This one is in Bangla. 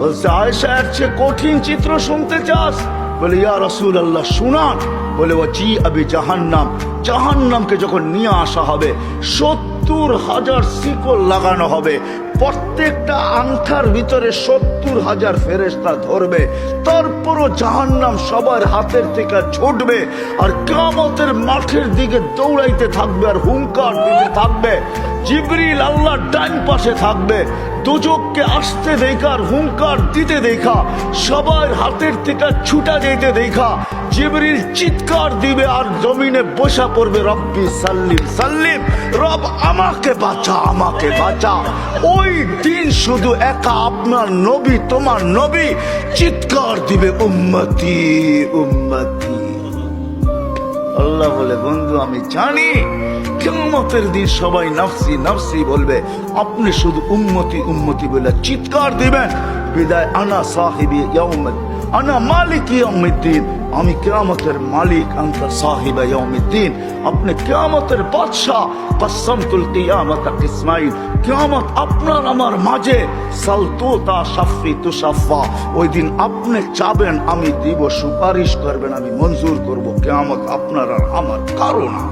বলছে আয়েশা এর চেয়ে কঠিন চিত্র শুনতে চাস? বলে ইয়া রাসূলুল্লাহ শুনান। বলে ও জি আবি জাহান্নাম, জাহান্নামকে যখন নিয়ে আসা হবে 70,000 শিকল লাগানো হবে, প্রত্যেকটা আংটার ভিতরে 70,000 ফেরেশতা ধরবে, তারপরও জাহান্নাম সবার হাতের থেকে ছুটবে আর কিয়ামতের মাঠের দিকে দৌড়াইতে থাকবে আর হুঙ্কার দিতে থাকবে। জিবরিল আল্লাহর ডান পাশে থাকবে, দোজখকে আসতে দেখা আর হুঙ্কার দিতে দেখা, সবার হাতের থেকে ছুটা যেতে দেখা জিবরিল চিৎকার দিবে আর জমিনে বসা পড়বে, রব্বি সাল্লিম সাল্লিম, রব আমাকে বাঁচা, আমাকে বাঁচা। ওই দিন শুধু একা আপনার নবী, তোমার নবী চিৎকার দিবে উম্মতি উম্মতি। আল্লাহ বলে বন্ধু আমি জানি কিয়ামতের দিন সবাই নফসি নফসি বলবে, আপনি শুধু উম্মতি উম্মতি বলে চিৎকার দিবেন। বিদায় আনা সাহিবি ইয়াউমিদ, আনা মালিক ইয়াউমিদ্দিন, আমি কিয়ামতের মালিক, আনতা সাহিবা ইয়াউমিদ্দিন, আপনি কিয়ামতের বাদশা। কসমতুল কিয়ামত কিসমাইন, কিয়ামত আপনার আমার মাঝে। সালতুতা শাফি তুশাফা, ওই দিন আপনি চাবেন আমি দিব, সুপারিশ করবেন আমি মঞ্জুর করব। কিয়ামত আপনার আর আমার কারো না।